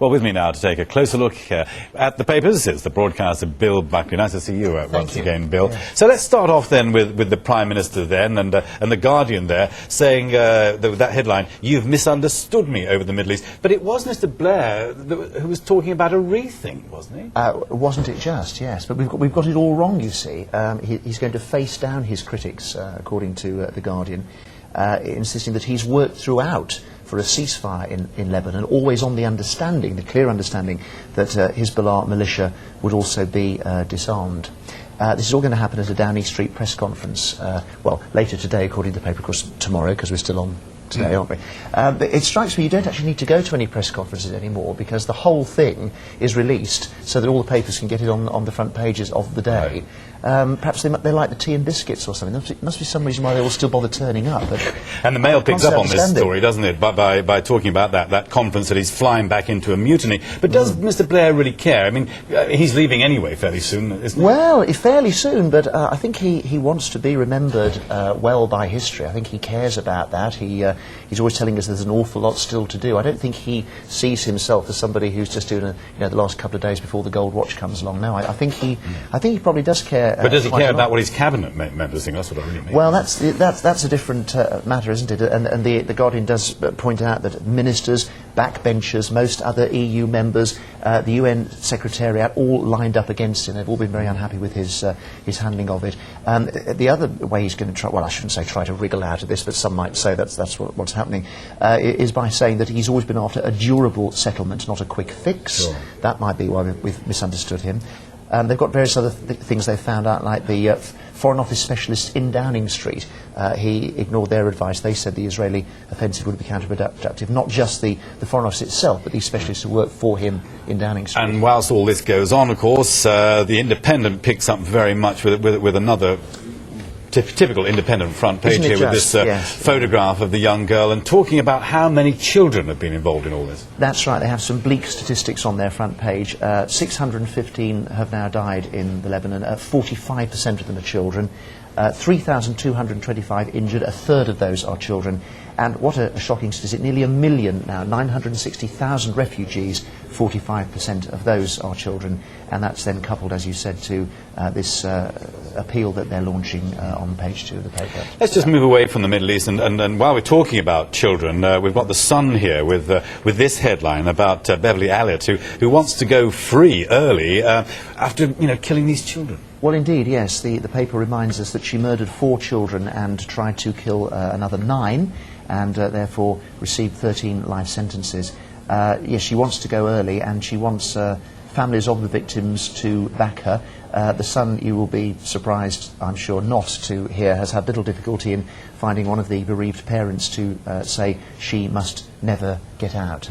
Well, with me now to take a closer look at the papers is the broadcaster Bill Buckley. Nice to see you once again, Bill. Yeah. So let's start off then with the Prime Minister then and the Guardian there saying that headline, "You've misunderstood me over the Middle East." But it was Mr. Blair who was talking about a rethink, wasn't he? Wasn't it just, yes. But we've got it all wrong, you see. He's going to face down his critics, according to the Guardian, insisting that he's worked throughout for a ceasefire in Lebanon, always on the understanding, the clear understanding, that Hezbollah militia would also be disarmed. This is all going to happen at a Downing Street press conference, well, later today, according to the paper, of course, tomorrow, because we're still on today, aren't we? But it strikes me you don't actually need to go to any press conferences anymore, because the whole thing is released so that all the papers can get it on the front pages of the day. Perhaps they like the tea and biscuits or something. There must be some reason why they all still bother turning up. But and the Mail picks up on this story, doesn't it, by talking about that conference, that he's flying back into a mutiny. But does Mr. Blair really care? I mean, he's leaving anyway fairly soon, isn't he? Well, fairly soon, but I think he wants to be remembered well by history. I think he cares about that. He's always telling us there's an awful lot still to do. I don't think he sees himself as somebody who's just doing the last couple of days before the gold watch comes along. No, I think he probably does care. But does he care about what his cabinet members think? That's what I really mean. Well, that's a different matter, isn't it? And the Guardian does point out that ministers, backbenchers, most other EU members, the UN Secretariat, all lined up against him. They've all been very unhappy with his handling of it. The other way he's going to try, well, I shouldn't say try to wriggle out of this, but some might say that's what's happening, is by saying that he's always been after a durable settlement, not a quick fix. Sure. That might be why we've misunderstood him. They've got various other things they've found out, like the Foreign Office specialist in Downing Street. He ignored their advice. They said the Israeli offensive would be counterproductive. Not just the Foreign Office itself, but these specialists who work for him in Downing Street. And whilst all this goes on, of course, the Independent picks up very much with another typical Independent front page here with this photograph of the young girl, and talking about how many children have been involved in all this. That's right. They have some bleak statistics on their front page. 615 have now died in the Lebanon. 45% of them are children. 3,225 injured. A third of those are children. And what a shocking statistic, nearly 1 million now, 960,000 refugees, 45% of those are children. And that's then coupled, as you said, to this appeal that they're launching on page 2 of the paper. Let's just move away from the Middle East, and while we're talking about children, we've got the Sun here with this headline about Beverly Elliott, who wants to go free early after killing these children. Well, indeed, yes. The paper reminds us that she murdered 4 children and tried to kill another 9, and therefore received 13 life sentences. Yes, she wants to go early, and she wants families of the victims to back her. The Sun, you will be surprised, I'm sure, not to hear, has had little difficulty in finding one of the bereaved parents to say she must never get out.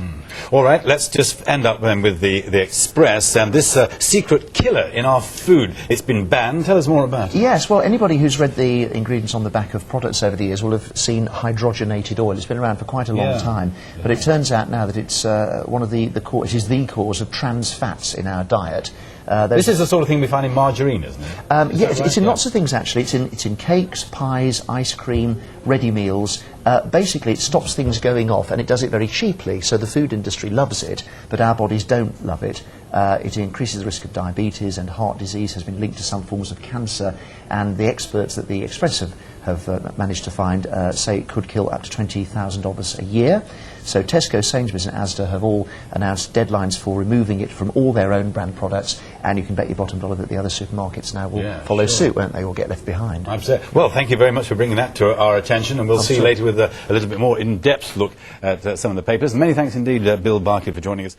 All right, let's just end up then with the Express and this secret killer in our food. It's been banned. Tell us more about it. Yes, well, anybody who's read the ingredients on the back of products over the years will have seen hydrogenated oil. It's been around for quite a long time, but it turns out now that it's one of the cause of trans fats in our diet. This is the sort of thing we find in margarine, isn't it? Yes, it's in lots of things, actually. It's in cakes, pies, ice cream, ready meals. Basically, it stops things going off, and it does it very cheaply, so the food industry loves it, but our bodies don't love it. It increases the risk of diabetes, and heart disease has been linked to some forms of cancer, and the experts that the Express have managed to find say it could kill up to 20,000 of us a year. So Tesco, Sainsbury's and Asda have all announced deadlines for removing it from all their own brand products, and you can bet your bottom dollar that the other supermarkets now will follow suit, won't they, or get left behind. Absolutely. Well, thank you very much for bringing that to our attention, and we'll see you later with a little bit more in-depth look at some of the papers. And many thanks indeed, Bill Buckley, for joining us.